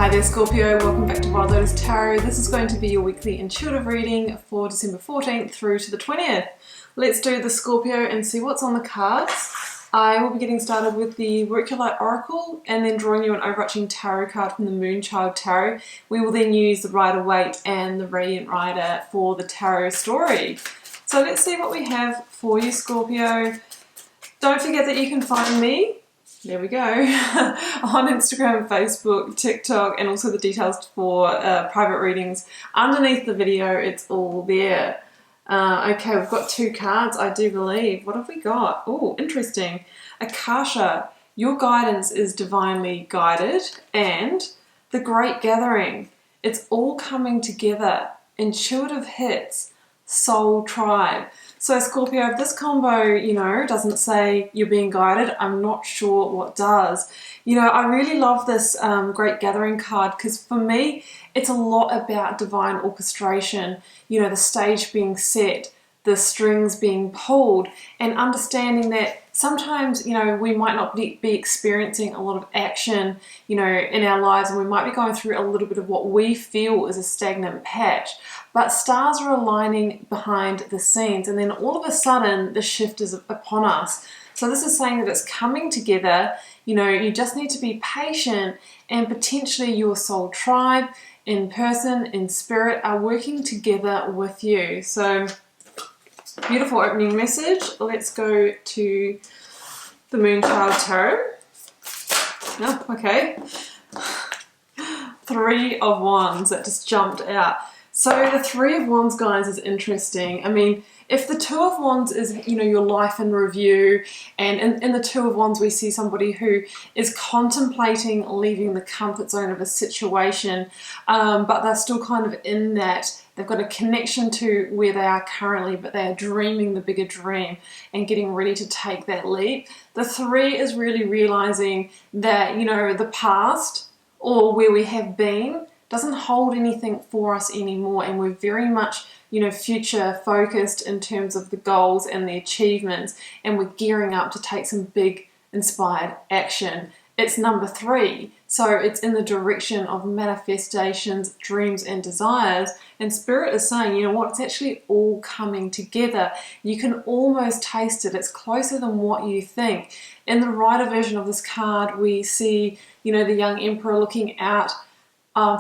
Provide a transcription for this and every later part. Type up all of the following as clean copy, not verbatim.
Hi there Scorpio, welcome back to Wild Lotus Tarot. This is going to be your weekly intuitive reading for December 14th through to the 20th. Let's do the Scorpio and see what's on the cards. I will be getting started with the Work-Your-Light Oracle and then drawing you an overarching tarot card from the Moonchild Tarot. We will then use the Rider-Waite and the Radiant Rider for the tarot story. So let's see what we have for you, Scorpio. Don't forget that you can find me, there we go, on Instagram, Facebook, TikTok, and also the details for private readings underneath the video. It's all there. Okay, we've got two cards, I do believe. What have we got? Oh, interesting. Akasha, your guidance is divinely guided, and the Great Gathering. It's all coming together. Intuitive hits, soul tribe. So Scorpio, if this combo, doesn't say you're being guided, I'm not sure what does. I really love this Great Gathering card because for me, it's a lot about divine orchestration, the stage being set, the strings being pulled, and understanding that sometimes, we might not be experiencing a lot of action, in our lives, and we might be going through a little bit of what we feel is a stagnant patch. But stars are aligning behind the scenes, and then all of a sudden the shift is upon us. So this is saying that it's coming together. You just need to be patient, and potentially your soul tribe in person, in spirit, are working together with you. So beautiful opening message. Let's go to the Moonchild Tarot. Oh, okay. Three of Wands, that just jumped out. So the Three of Wands, guys, is interesting. I mean, if the Two of Wands is, your life in review, and in the Two of Wands we see somebody who is contemplating leaving the comfort zone of a situation, but they're still kind of in that. They've got a connection to where they are currently, but they are dreaming the bigger dream and getting ready to take that leap. The Three is really realizing that, the past or where we have been doesn't hold anything for us anymore, and we're very much, future focused in terms of the goals and the achievements, and we're gearing up to take some big inspired action. It's number 3, so it's in the direction of manifestations, dreams and desires, and Spirit is saying, it's actually all coming together. You can almost taste it. It's closer than what you think. In the Rider version of this card, we see, the young Emperor looking out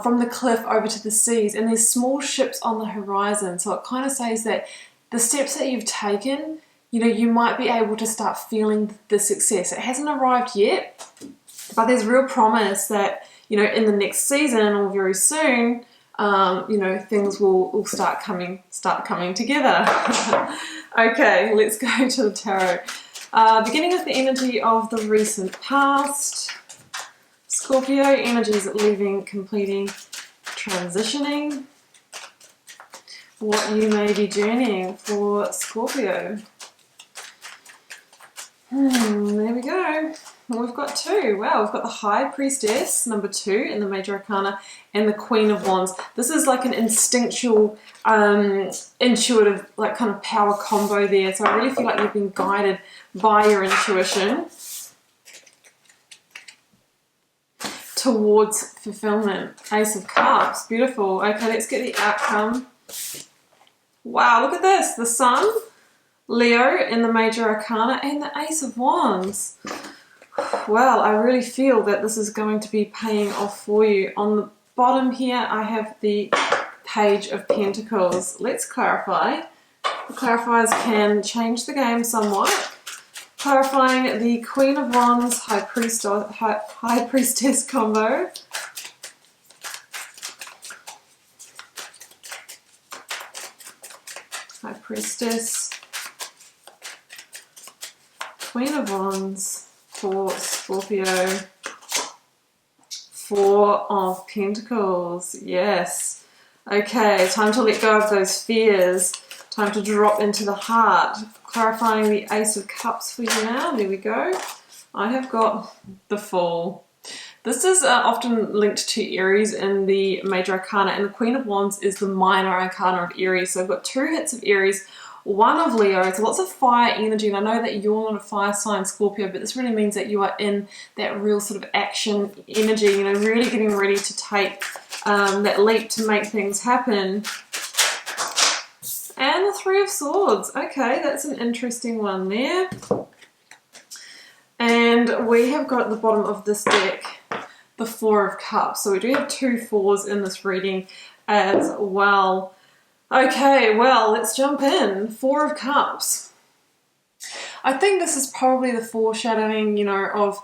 from the cliff over to the seas, and there's small ships on the horizon. So it kind of says that the steps that you've taken, you might be able to start feeling the success. It hasn't arrived yet, but there's real promise that, in the next season or very soon, things will start coming together. Okay, let's go to the tarot. Beginning with the energy of the recent past. Scorpio, energies leaving, completing, transitioning. What you may be journeying for Scorpio. There we go. We've got 2. Wow, we've got the High Priestess, number 2 in the Major Arcana, and the Queen of Wands. This is like an instinctual, intuitive, like kind of power combo there. So I really feel like you've been guided by your intuition towards fulfillment. Ace of Cups, beautiful. Okay, let's get the outcome. Wow, look at this. The Sun, Leo in the Major Arcana, and the Ace of Wands. Well, I really feel that this is going to be paying off for you. On the bottom here, I have the Page of Pentacles. Let's clarify. The clarifiers can change the game somewhat. Clarifying the Queen of Wands, High Priestess combo. High Priestess, Queen of Wands for Scorpio. 4 of Pentacles, yes. Okay, time to let go of those fears. Time to drop into the heart. Clarifying the Ace of Cups for you now. There we go. I have got the Fool. This is often linked to Aries in the Major Arcana, and the Queen of Wands is the Minor Arcana of Aries. So I've got 2 hits of Aries 1 of Leo, so lots of fire energy. And I know that you're not a fire sign, Scorpio, but this really means that you are in that real sort of action energy, you know, really getting ready to take that leap to make things happen. And the 3 of Swords. Okay, that's an interesting one there. And we have got at the bottom of this deck the 4 of Cups. So we do have 2 4s in this reading as well. Okay, well, let's jump in. 4 of Cups. I think this is probably the foreshadowing, you know, of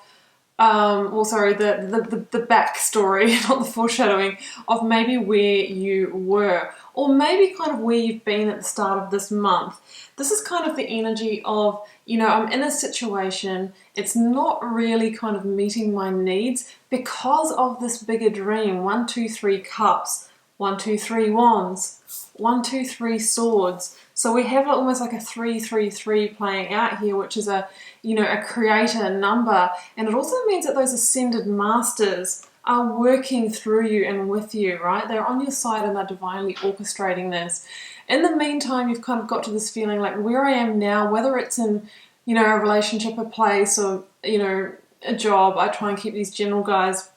well, sorry, the backstory, not the foreshadowing, of maybe where you were, or maybe kind of where you've been at the start of this month. This is kind of the energy of, you know, I'm in a situation, it's not really kind of meeting my needs because of this bigger dream. 1, 2, 3 cups, 1, 2, 3 wands, 1, 2, 3 swords. So we have almost like a 3, 3, 3 playing out here, which is a, you know, a creator number. And it also means that those ascended masters are working through you and with you, right? They're on your side and they're divinely orchestrating this. In the meantime, you've kind of got to this feeling like where I am now, whether it's in, you know, a relationship, a place, or, you know, a job. I try and keep these general guys.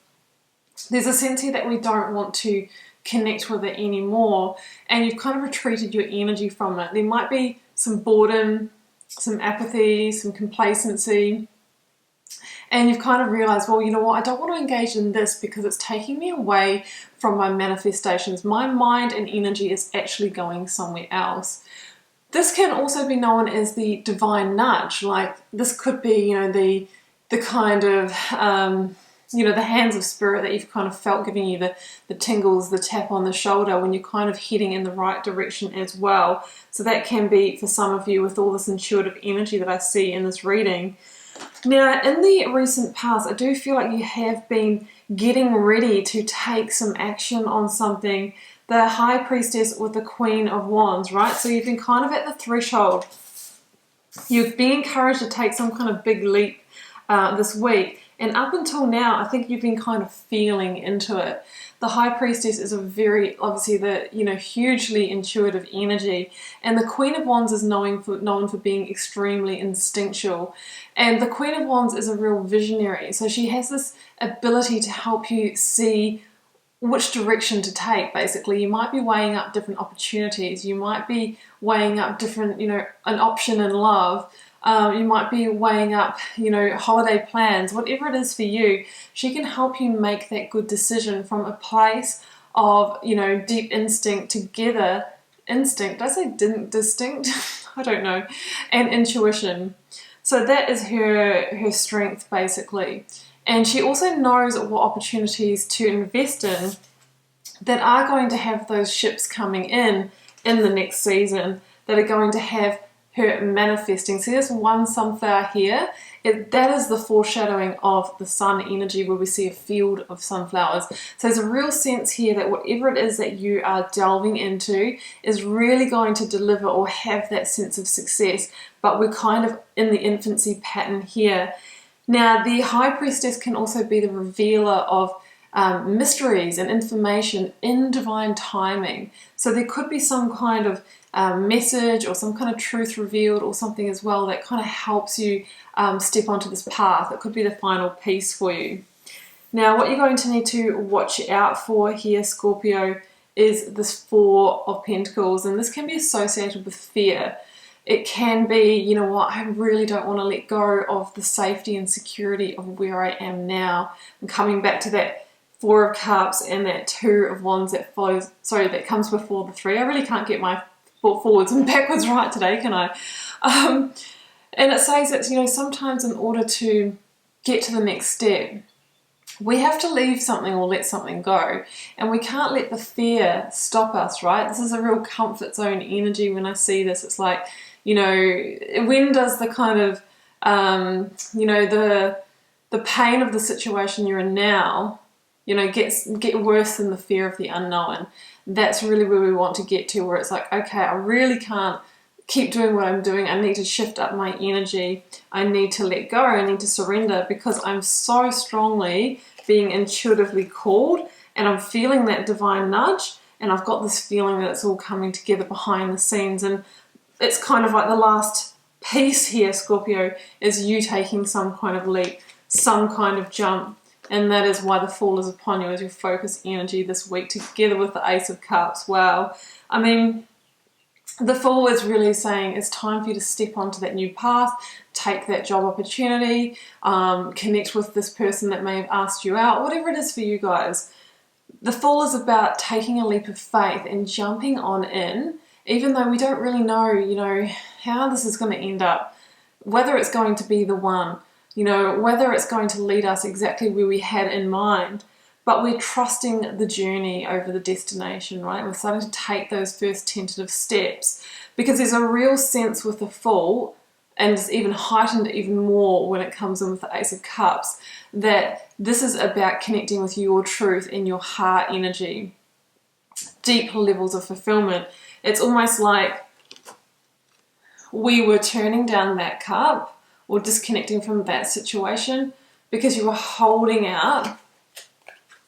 There's a sense here that we don't want to connect with it anymore, and you've kind of retreated your energy from it. There might be some boredom, some apathy, some complacency, and you've kind of realized, well, you know what, I don't want to engage in this because it's taking me away from my manifestations. My mind and energy is actually going somewhere else. This can also be known as the divine nudge. Like, this could be, you know, the kind of you know, the hands of spirit that you've kind of felt giving you the tingles, the tap on the shoulder when you're kind of heading in the right direction as well. So that can be for some of you with all this intuitive energy that I see in this reading. Now, in the recent past, I do feel like you have been getting ready to take some action on something. The High Priestess with the Queen of Wands, right? So you've been kind of at the threshold. You've been encouraged to take some kind of big leap this week. And up until now, I think you've been kind of feeling into it. The High Priestess is a very, obviously, the, you know, hugely intuitive energy. And the Queen of Wands is known for being extremely instinctual. And the Queen of Wands is a real visionary. So she has this ability to help you see which direction to take, basically. You might be weighing up different opportunities. You might be weighing up different, you know, an option in love. You might be weighing up, you know, holiday plans, whatever it is for you. She can help you make that good decision from a place of, you know, deep instinct together. Instinct, did I say distinct? I don't know. And intuition. So that is her strength, basically. And she also knows what opportunities to invest in that are going to have those ships coming in the next season, that are going to have her manifesting. See this one sunflower here? That is the foreshadowing of the sun energy, where we see a field of sunflowers. So there's a real sense here that whatever it is that you are delving into is really going to deliver or have that sense of success. But we're kind of in the infancy pattern here. Now, the High Priestess can also be the revealer of mysteries and information in divine timing. So there could be some kind of message or some kind of truth revealed or something as well that kind of helps you step onto this path. It could be the final piece for you. Now, what you're going to need to watch out for here, Scorpio, is this 4 of Pentacles, and this can be associated with fear. It can be, you know what, I really don't want to let go of the safety and security of where I am now. I'm coming back to that 4 of Cups and that 2 of Wands that follows, sorry, that comes before the 3. I really can't get my forwards and backwards right today, can I? And it says that, you know, sometimes in order to get to the next step, we have to leave something or let something go. And we can't let the fear stop us, right? This is a real comfort zone energy when I see this. It's like, you know, when does the kind of, you know, the pain of the situation you're in now, you know, get worse than the fear of the unknown. That's really where we want to get to, where it's like, okay, I really can't keep doing what I'm doing. I need to shift up my energy. I need to let go. I need to surrender, because I'm so strongly being intuitively called, and I'm feeling that divine nudge, and I've got this feeling that it's all coming together behind the scenes. And it's kind of like the last piece here, Scorpio, is you taking some kind of leap, some kind of jump. And that is why the Fool is upon you as your focus energy this week, together with the Ace of Cups. Wow. I mean, the Fool is really saying it's time for you to step onto that new path, take that job opportunity, connect with this person that may have asked you out, whatever it is for you guys. The Fool is about taking a leap of faith and jumping on in, even though we don't really know, you know, how this is going to end up, whether it's going to be the one, you know, whether it's going to lead us exactly where we had in mind. But we're trusting the journey over the destination, right? We're starting to take those first tentative steps, because there's a real sense with the Fool, and it's even heightened even more when it comes in with the Ace of Cups, that this is about connecting with your truth and your heart energy. Deep levels of fulfillment. It's almost like we were turning down that cup or disconnecting from that situation because you were holding out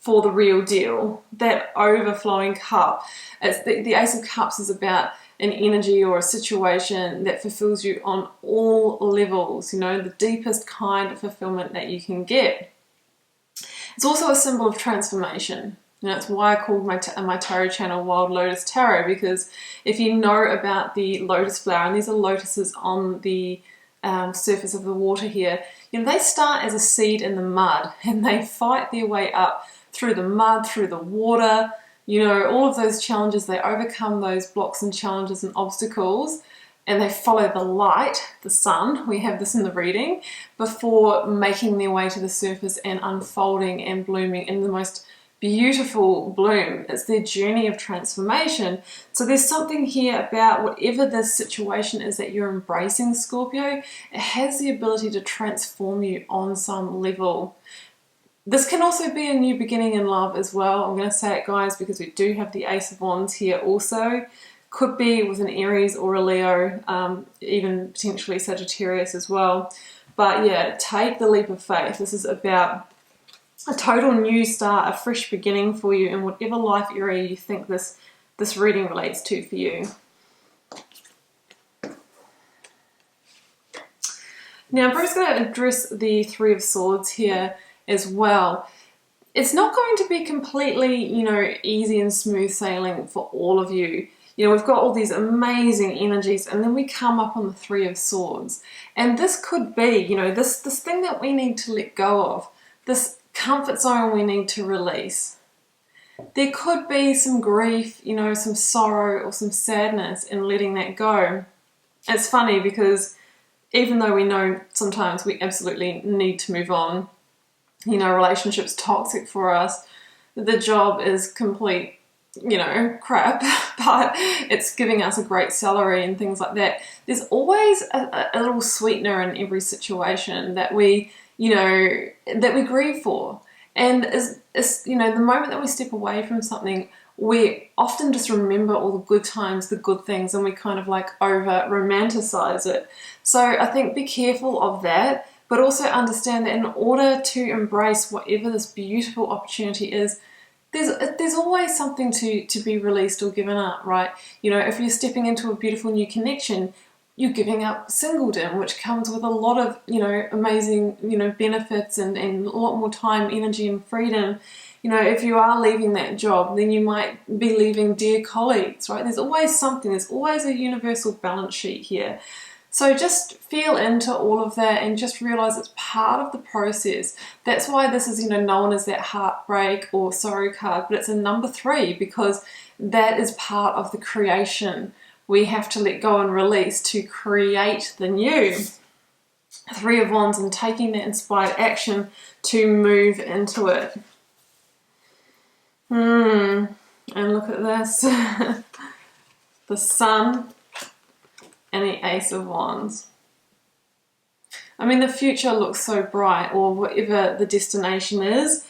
for the real deal, that overflowing cup. It's the Ace of Cups is about an energy or a situation that fulfills you on all levels, you know, the deepest kind of fulfillment that you can get. It's also a symbol of transformation. You know, that's why I called my tarot channel Wild Lotus Tarot, because if you know about the lotus flower, and these are lotuses on the surface of the water here, you know, they start as a seed in the mud and they fight their way up through the mud, through the water, you know, all of those challenges. They overcome those blocks and challenges and obstacles, and they follow the light, the sun, we have this in the reading, before making their way to the surface and unfolding and blooming in the most beautiful bloom. It's their journey of transformation. So there's something here about whatever this situation is that you're embracing, Scorpio, it has the ability to transform you on some level. This can also be a new beginning in love as well. I'm going to say it, guys, because we do have the Ace of Wands here also. Could be with an Aries or a Leo, even potentially Sagittarius as well. But yeah, take the leap of faith. This is about a total new start, a fresh beginning for you in whatever life area you think this reading relates to for you. Now, I'm just going to address the Three of Swords here as well. It's not going to be completely, you know, easy and smooth sailing for all of you. You know, we've got all these amazing energies, and then we come up on the Three of Swords. And this could be, you know, this thing that we need to let go of, this comfort zone we need to release. There could be some grief, you know, some sorrow or some sadness in letting that go. It's funny because even though we know sometimes we absolutely need to move on, you know, relationship's toxic for us, the job is complete, you know, crap, but it's giving us a great salary and things like that. There's always a little sweetener in every situation that we, you know, that we grieve for. And is you know, the moment that we step away from something, we often just remember all the good times, the good things, and we kind of like over romanticize it. So I think be careful of that, but also understand that in order to embrace whatever this beautiful opportunity is, there's always something to be released or given up, right? You know, if you're stepping into a beautiful new connection, you're giving up singledom, which comes with a lot of, you know, amazing, you know, benefits and a lot more time, energy and freedom. You know, if you are leaving that job, then you might be leaving dear colleagues, right? There's always something, there's always a universal balance sheet here. So just feel into all of that and just realize it's part of the process. That's why this is, you know, known as that heartbreak or sorrow card, but it's a number 3 because that is part of the creation. We have to let go and release to create the new. Three of Wands and taking that inspired action to move into it. And look at this. The Sun and the Ace of Wands. I mean, the future looks so bright, or whatever the destination is.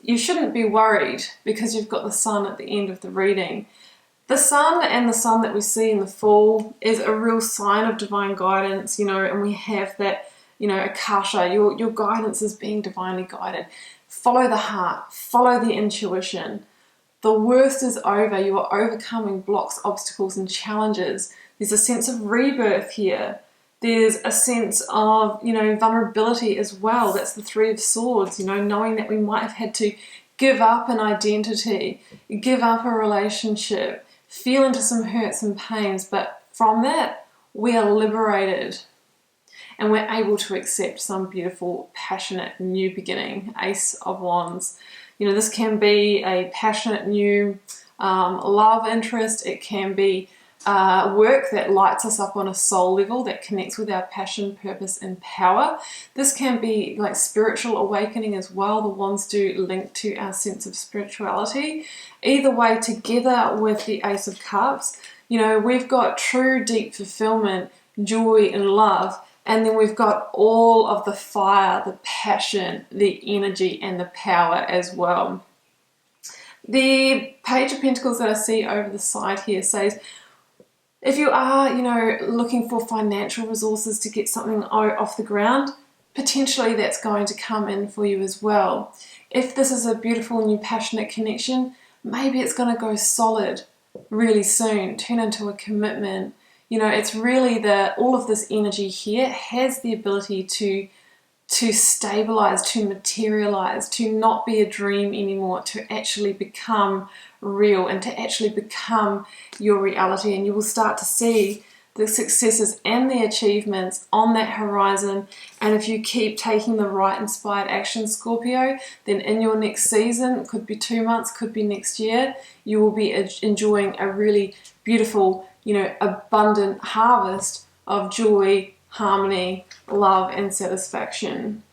You shouldn't be worried because you've got the Sun at the end of the reading. The Sun and the Sun that we see in the Fool is a real sign of divine guidance, you know, and we have that, you know, Akasha, your guidance is being divinely guided. Follow the heart, follow the intuition. The worst is over. You are overcoming blocks, obstacles and challenges. There's a sense of rebirth here. There's a sense of, you know, vulnerability as well. That's the Three of Swords, you know, knowing that we might have had to give up an identity, give up a relationship, feel into some hurts and pains, but from that, we are liberated and we're able to accept some beautiful, passionate new beginning. Ace of Wands. You know, this can be a passionate new love interest. It can be work that lights us up on a soul level, that connects with our passion, purpose, and power. This can be like spiritual awakening as well. The wands do link to our sense of spirituality. Either way, together with the Ace of Cups, you know, we've got true deep fulfillment, joy, and love. And then we've got all of the fire, the passion, the energy, and the power as well. The Page of Pentacles that I see over the side here says, if you are, you know, looking for financial resources to get something off the ground, potentially that's going to come in for you as well. If this is a beautiful new passionate connection, maybe it's going to go solid really soon, turn into a commitment. You know, it's really all of this energy here has the ability to stabilize, to materialize, to not be a dream anymore, to actually become real and to actually become your reality. And you will start to see the successes and the achievements on that horizon. And if you keep taking the right inspired action, Scorpio, then in your next season, it could be 2 months, could be next year, you will be enjoying a really beautiful, you know, abundant harvest of joy, harmony, love, and satisfaction.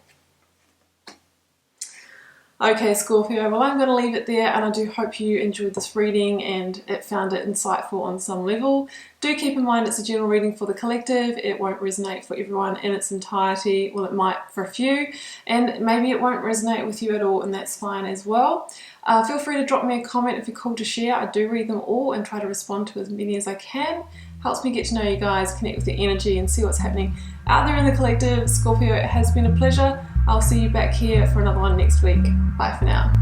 Okay, Scorpio, well, I'm going to leave it there, and I do hope you enjoyed this reading and found it insightful on some level. Do keep in mind it's a general reading for the collective. It won't resonate for everyone in its entirety. Well, it might for a few, and maybe it won't resonate with you at all, and that's fine as well. Feel free to drop me a comment if you're called to share. I do read them all and try to respond to as many as I can. Helps me get to know you guys, connect with the energy, and see what's happening out there in the collective. Scorpio, it has been a pleasure. I'll see you back here for another one next week. Bye for now.